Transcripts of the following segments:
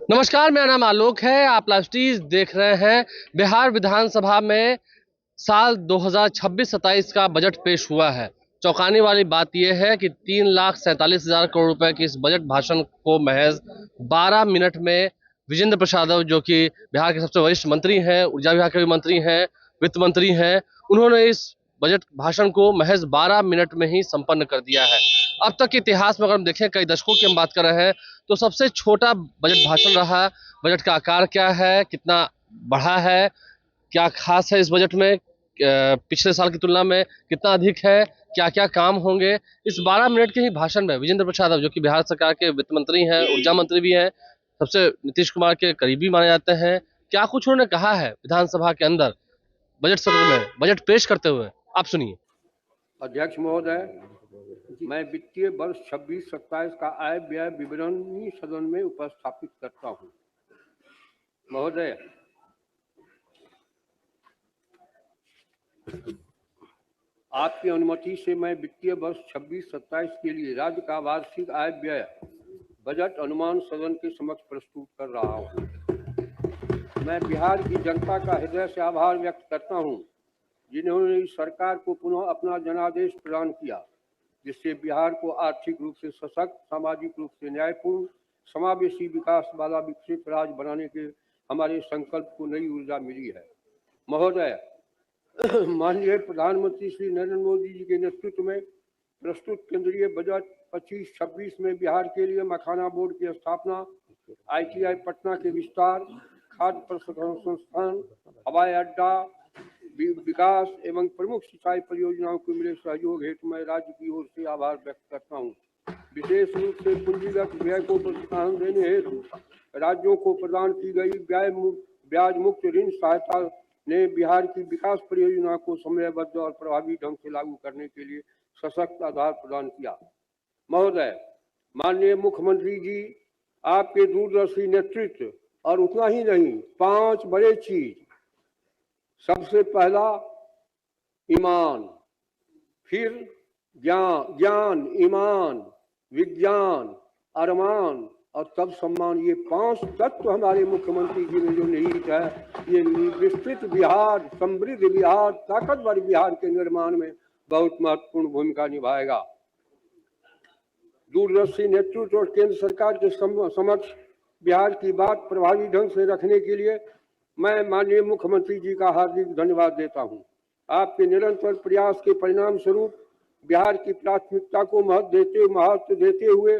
नमस्कार, मेरा नाम आलोक है। आप लाइव स्ट्रीज देख रहे हैं। बिहार विधानसभा में साल 2026-27 का बजट पेश हुआ है। चौंकाने वाली बात यह है कि 3,47,000 करोड़ रुपए के इस बजट भाषण को महज 12 मिनट में विजेंद्र प्रसाद यादव, जो कि बिहार के सबसे वरिष्ठ मंत्री हैं, ऊर्जा विभाग के भी मंत्री हैं, वित्त मंत्री हैं, उन्होंने इस बजट भाषण को महज 12 मिनट में ही संपन्न कर दिया है। अब तक के इतिहास में अगर हम देखें, कई दशकों की हम बात कर रहे हैं, तो सबसे छोटा बजट भाषण रहा। बजट का आकार क्या है, कितना बढ़ा है, क्या खास है इस बजट में, पिछले साल की तुलना में कितना अधिक है, क्या क्या काम होंगे, इस 12 मिनट के ही भाषण में विजेंद्र प्रसाद यादव, जो कि बिहार सरकार के वित्त मंत्री हैं, ऊर्जा मंत्री भी हैं, सबसे नीतीश कुमार के करीबी माने जाते हैं, क्या कुछ उन्होंने कहा है विधानसभा के अंदर बजट सत्र में बजट पेश करते हुए, आप सुनिए। अध्यक्ष महोदय, मैं वित्तीय वर्ष 26-27 का आय व्यय विवरणी सदन में उपस्थापित करता हूं। महोदय, आपकी अनुमति से मैं वित्तीय वर्ष 26-27 के लिए राज्य का वार्षिक आय व्यय बजट अनुमान सदन के समक्ष प्रस्तुत कर रहा हूं। मैं बिहार की जनता का हृदय से आभार व्यक्त करता हूं, जिन्होंने इस सरकार को पुनः अपना जनादेश प्रदान किया, जिससे बिहार को आर्थिक रूप से सशक्त, सामाजिक रूप से न्यायपूर्ण, समावेशी विकास वाला विकसित राज्य बनाने के हमारे संकल्प को नई ऊर्जा मिली है। महोदय, माननीय प्रधानमंत्री श्री नरेंद्र मोदी जी के नेतृत्व में प्रस्तुत केंद्रीय बजट 25-26 में बिहार के लिए मखाना बोर्ड की स्थापना, ITI पटना के विस्तार, खाद्य प्रसंस्करण संस्थान, हवाई अड्डा विकास एवं प्रमुख सिंचाई परियोजनाओं को मिले सहयोग हेतु मैं राज्य की ओर से आभार व्यक्त करता हूं। विशेष रूप से पूंजीगत व्यय को प्रोत्साहन देने हेतु राज्यों को प्रदान की गई ब्याज मुक्त ऋण सहायता ने बिहार की विकास परियोजना को समयबद्ध और प्रभावी ढंग से लागू करने के लिए सशक्त आधार प्रदान किया। महोदय, माननीय मुख्यमंत्री जी, आपके दूरदर्शी नेतृत्व और उतना ही नहीं, 5 बड़े चीज। सबसे पहला ईमान, फिर ज्ञान, ईमान, विज्ञान, अरमान और तब सम्मान। ये 5 तत्व हमारे मुख्यमंत्री जी ने जो निहित है, ये विस्तृत बिहार, समृद्ध बिहार, ताकतवर बिहार के निर्माण में बहुत महत्वपूर्ण भूमिका निभाएगा। दूरदर्शी नेतृत्व और केंद्र सरकार के समक्ष बिहार की बात प्रभावी ढंग से रखने के लिए मैं माननीय मुख्यमंत्री जी का हार्दिक धन्यवाद देता हूं। आपके निरंतर प्रयास के परिणाम स्वरूप बिहार की प्राथमिकता को महत्व देते हुए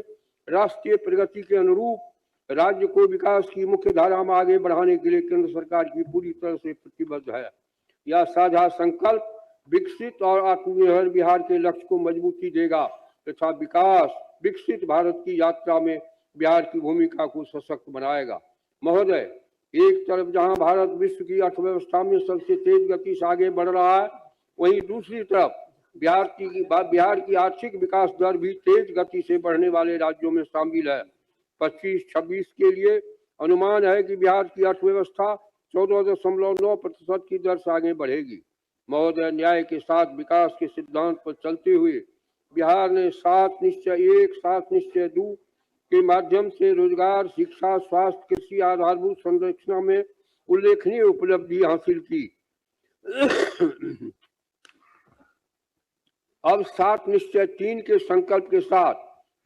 राष्ट्रीय प्रगति के अनुरूप राज्य को विकास की मुख्य धारा में आगे बढ़ाने के लिए केंद्र सरकार की पूरी तरह से प्रतिबद्ध है। यह साझा संकल्प विकसित और आत्मनिर्भर बिहार के लक्ष्य को मजबूती देगा तथा विकसित भारत की यात्रा में बिहार की भूमिका को सशक्त बनाएगा। महोदय, एक तरफ जहां भारत विश्व की अर्थव्यवस्था में सबसे तेज गति से आगे बढ़ रहा है, वहीं दूसरी तरफ बिहार की आर्थिक विकास दर भी तेज गति से बढ़ने वाले राज्यों में शामिल है। 25-26 के लिए अनुमान है कि बिहार की अर्थव्यवस्था 14.9% की दर से आगे बढ़ेगी। महोदय, न्याय के साथ विकास के सिद्धांत पर चलते हुए बिहार ने 7 निश्चय 1, 7 निश्चय 2 के माध्यम से रोजगार, शिक्षा, स्वास्थ्य, कृषि आधारभूत संरचना में उल्लेखनीय उपलब्धि हासिल की। अब 7 निश्चय 3 के संकल्प के साथ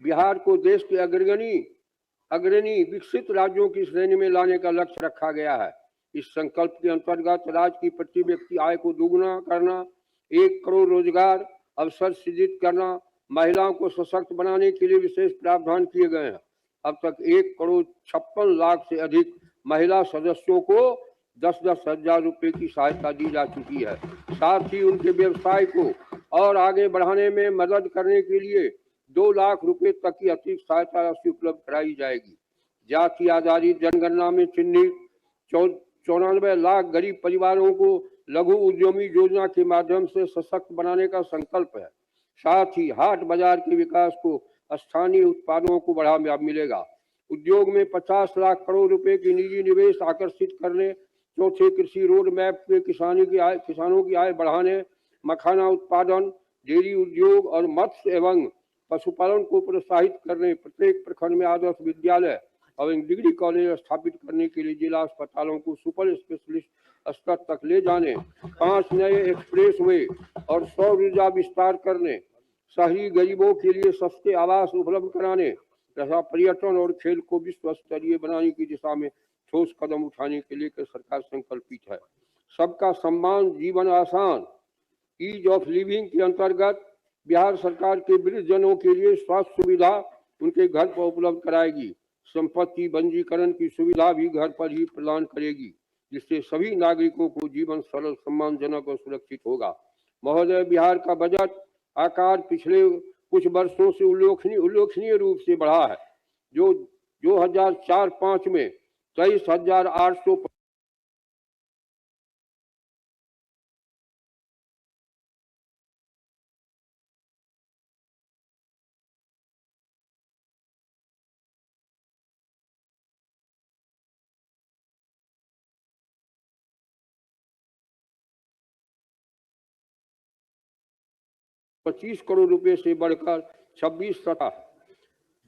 बिहार को देश के अग्रणी विकसित राज्यों की श्रेणी में लाने का लक्ष्य रखा गया है। इस संकल्प के अंतर्गत राज्य की प्रति व्यक्ति आय को दोगुना करना, 1 करोड़ रोजगार अवसर सृजित करना, महिलाओं को सशक्त बनाने के लिए विशेष प्रावधान किए गए हैं। अब तक 1,56 लाख से अधिक महिला सदस्यों को 10-10 हजार रुपए की सहायता दी जा चुकी है। साथ ही उनके व्यवसाय को और आगे बढ़ाने में मदद करने के लिए 2 लाख रुपए तक की अतिरिक्त सहायता राशि उपलब्ध कराई जाएगी। जाति आधारित जनगणना में चिन्हित 94 लाख गरीब परिवारों को लघु उद्यमी योजना के माध्यम से सशक्त बनाने का संकल्प है। साथ ही हाट बाजार के विकास को स्थानीय उत्पादों को बढ़ावा मिलेगा। उद्योग में 50 लाख करोड़ रुपए की निजी निवेश आकर्षित करने, चौथे कृषि रोड मैप में किसानों की आय बढ़ाने, मखाना उत्पादन, डेयरी उद्योग और मत्स्य एवं पशुपालन को प्रोत्साहित करने, प्रत्येक प्रखंड में आदर्श विद्यालय और डिग्री कॉलेज स्थापित करने के लिए जिला अस्पतालों को सुपर स्पेशलिस्ट स्तर तक ले जाने, 5 नए एक्सप्रेस वे और सौर ऊर्जा विस्तार करने, शहरी गरीबों के लिए सस्ते आवास उपलब्ध कराने तथा पर्यटन और खेल को विश्व स्तरीय बनाने की दिशा में ठोस कदम उठाने के लिए सरकार संकल्पित है। सबका सम्मान जीवन आसान ईज ऑफ लिविंग के अंतर्गत बिहार सरकार के वृद्धजनों के लिए स्वास्थ्य सुविधा उनके घर पर उपलब्ध कराएगी। संपत्ति पंजीकरण की सुविधा भी घर पर ही प्रदान करेगी, जिससे सभी नागरिकों को जीवन सरल, सम्मानजनक और सुरक्षित होगा। महोदय, बिहार का बजट आकार पिछले कुछ वर्षों से उल्लेखनीय रूप से बढ़ा है। जो 2004-05 में 23,800 25 करोड़ रुपए से बढ़कर 26 था,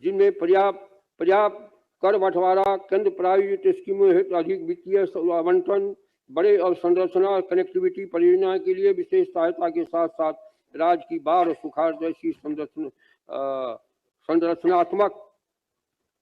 जिनमें पर्याप्त कर बंटवारा, केंद्र प्रायोजित स्कीमों हेतु अधिक वित्तीय आवंटन, बड़े अवसंरचना कनेक्टिविटी परियोजना के लिए विशेष सहायता के साथ साथ राज्य की बाढ़ और सुखाड़ जैसी संरचनात्मक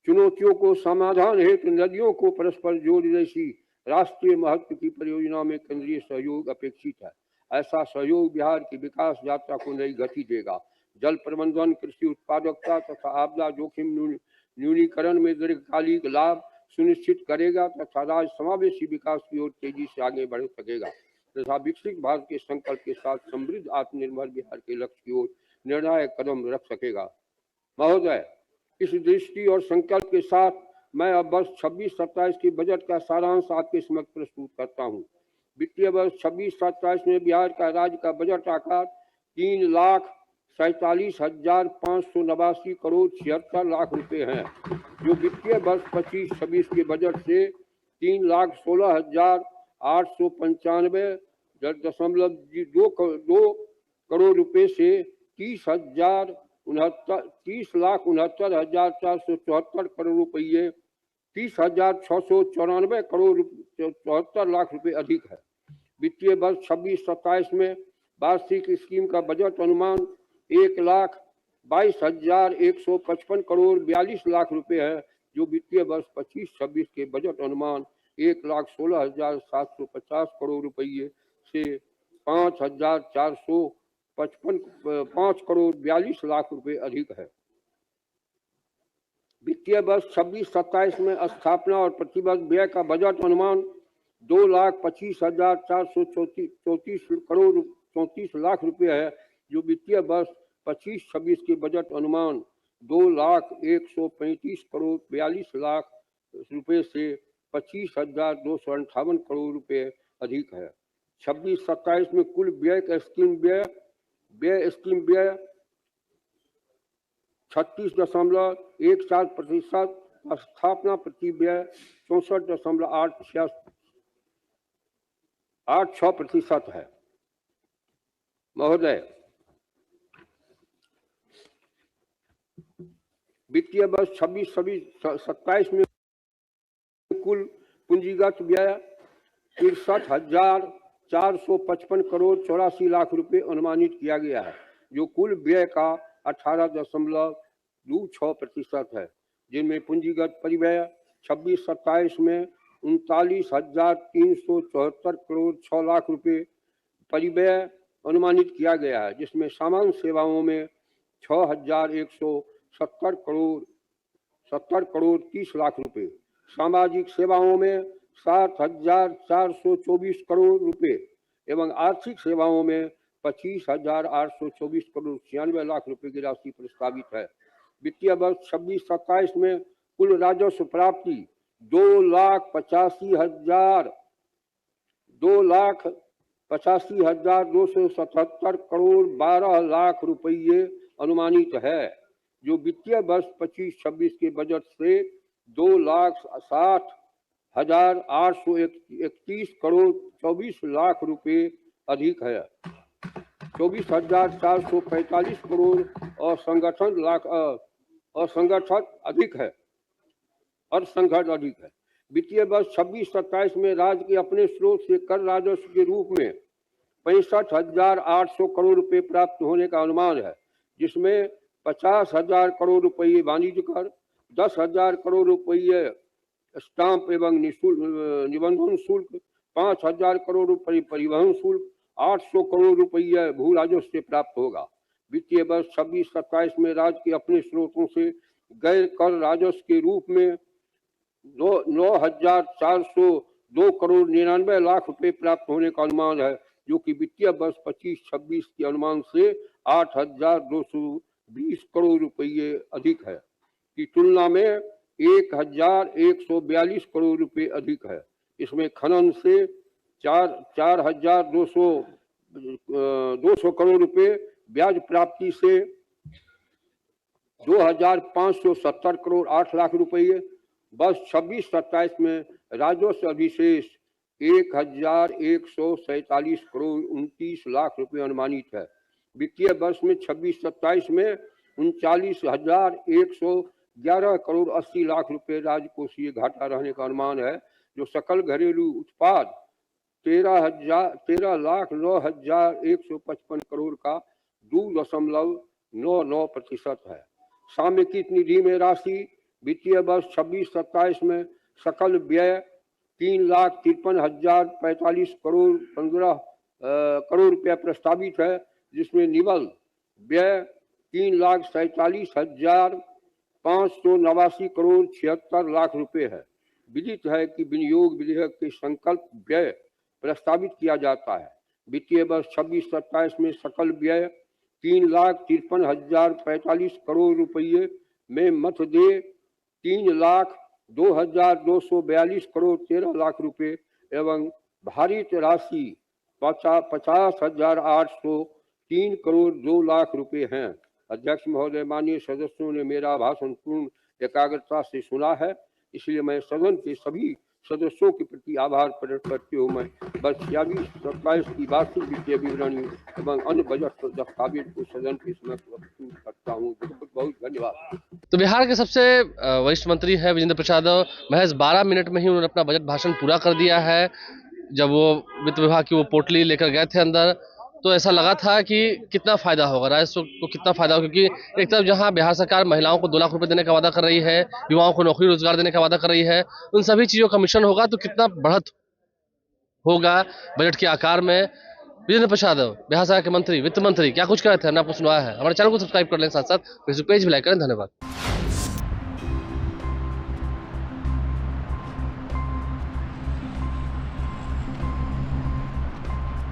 चुनौतियों को समाधान हेतु नदियों को परस्पर जोड़ जैसी राष्ट्रीय महत्व की परियोजना में केंद्रीय सहयोग अपेक्षित है। ऐसा सहयोग बिहार की विकास यात्रा को नई गति देगा, जल प्रबंधन, कृषि उत्पादकता तथा आपदा जोखिम न्यूनीकरण में दीर्घकालिक लाभ सुनिश्चित करेगा तथा राज्य समावेशी विकास की ओर तेजी से आगे बढ़ सकेगा तथा विकसित भारत के संकल्प के साथ समृद्ध आत्मनिर्भर बिहार के लक्ष्य की ओर निर्णायक कदम रख सकेगा। महोदय, इस दृष्टि और संकल्प के साथ मैं अब वर्ष 26-27 के बजट का सारांश आपके समक्ष प्रस्तुत करता हूँ। वित्तीय वर्ष 26-27 में बिहार का राज्य का बजट आकार 3,47,589 करोड़ 76 लाख रुपए है, जो वित्तीय वर्ष 25-26 के बजट से 3,16,895.2 करोड़ रुपए से 30,69,474 करोड़ रुपये 30,694 करोड़ 74 लाख रुपए अधिक है। वित्तीय वर्ष 26-27 में वार्षिक स्कीम का बजट अनुमान 1,22,155 करोड़ 42 लाख रुपए है, जो वित्तीय वर्ष 25-26 के बजट अनुमान 1,16,750 करोड़ रुपये से 5,455 करोड़ 42 लाख रुपए अधिक है। वित्तीय वर्ष 26-27 में स्थापना और प्रतिवर्ष व्यय का बजट अनुमान 2,25,434 करोड़ 34 लाख रुपए है, जो वित्तीय वर्ष 25-26 के बजट अनुमान 2,01,35 करोड़ 42 लाख रुपए से 25,258 करोड़ रुपए अधिक है। 26-27 में कुल व्यय का स्कीम व्यय 36.14%, स्थापना प्रति व्यय 64.86% है। महोदय, वित्तीय वर्ष 26-27 में कुल पूंजीगत व्यय 63,455 करोड़ 84 लाख रुपए अनुमानित किया गया है, जो कुल व्यय का 18.26% है, जिनमें पूंजीगत परिव्यय 26-27 में 39,374 करोड़ 6 लाख रुपए परिव्यय अनुमानित किया गया है, जिसमें सामान्य सेवाओं में 6,170 करोड़ 30 लाख रुपए, सामाजिक सेवाओं में 7,424 करोड़ रुपए एवं आर्थिक सेवाओं में 25,824 करोड़ 96 लाख रुपए की राशि प्रस्तावित है। वित्तीय वर्ष 26-27 में कुल राजस्व प्राप्ति 2,85,277 करोड़ 12 लाख रुपये अनुमानित है, जो वित्तीय वर्ष 25-26 के बजट से 2,60,831 करोड़ 24 लाख रुपए अधिक है। 24,445 करोड़ और संगठन अधिक है। अर्थसंकट अधिक है। वित्तीय वर्ष 26-27 में राज्य के अपने स्रोत से कर राजस्व के रूप में 65,800 करोड़ रुपए प्राप्त होने का अनुमान है, जिसमें 50,000 करोड़ रुपये वाणिज्य कर, 10,000 करोड़ रुपये स्टाम्प एवं निबंधन शुल्क, 5,000 करोड़ रुपये परिवहन शुल्क, 800 करोड़ रुपये भू राजस्व से प्राप्त होगा। वित्तीय वर्ष 26-27 में राज्य के अपने स्रोतों से गैर कर राजस्व के रूप में 9,402 करोड़ 99 लाख रुपए प्राप्त होने का अनुमान है, जो कि वित्तीय वर्ष 25-26 के अनुमान से 8,220 करोड़ रुपये अधिक है की तुलना में 1,142 करोड़ रुपए अधिक है। इसमें खनन से 4,200 करोड़ रुपए, ब्याज प्राप्ति से 2,570 करोड़ 8 लाख रुपये, वर्ष 26-27 में राजस्व अधिशेष 1,147 करोड़ 29 लाख रुपए अनुमानित है। वित्तीय वर्ष में 26-27 में 39,111 करोड़ 80 लाख रुपए राजकोषीय घाटा रहने का अनुमान है, जो सकल घरेलू उत्पाद 13,09,155 करोड़ का 2.99% है। सामयिक निधि में राशि वित्तीय वर्ष 26-27 में सकल व्यय 3,53,045 करोड़ 15 करोड़ रुपया प्रस्तावित है, जिसमें निवल व्यय 3,47,589 करोड़ 76 लाख रुपए है। विदित है कि विनियोग विधेयक के संकल्प व्यय प्रस्तावित किया जाता है। वित्तीय वर्ष 26-27 में सकल व्यय 3,53,045 करोड़ रुपये में मध्य 3,02,242 करोड़ 13 लाख रुपए एवं भारित राशि 50,803 करोड़ 2 लाख रुपए हैं। अध्यक्ष महोदय, माननीय सदस्यों ने मेरा भाषण पूर्ण एकाग्रता से सुना है, इसलिए मैं सदन के सभी सदस्यों के प्रति आभार प्रकट करते हुए मैं वर्ष 26-27 की वार्षिक वित्तीय विवरणी एवं अन्य बजट दस्तावेज को सदन के समक्ष प्रस्तुत करता हूँ। बहुत बहुत धन्यवाद। तो बिहार के सबसे वरिष्ठ मंत्री है विजेंद्र प्रसाद यादव, महज 12 मिनट में ही उन्होंने अपना बजट भाषण पूरा कर दिया है। जब वो वित्त विभाग की वो पोटली लेकर गए थे अंदर, तो ऐसा लगा था कि कितना फायदा होगा, राजस्व को कितना फायदा होगा, क्योंकि एक तरफ जहां बिहार सरकार महिलाओं को 2 लाख रुपए देने का वादा कर रही है, युवाओं को नौकरी रोजगार देने का वादा कर रही है, उन सभी चीजों का मिश्रण होगा तो कितना बढ़त होगा बजट के आकार में। विजेंद्र प्रसाद यादव, बिहार सरकार के मंत्री, वित्त मंत्री, क्या कुछ कहते हैं, आपने सुना है। हमारे चैनल को सब्सक्राइब कर लें, साथ साथ फेसबुक पेज भी लाइक करें। धन्यवाद।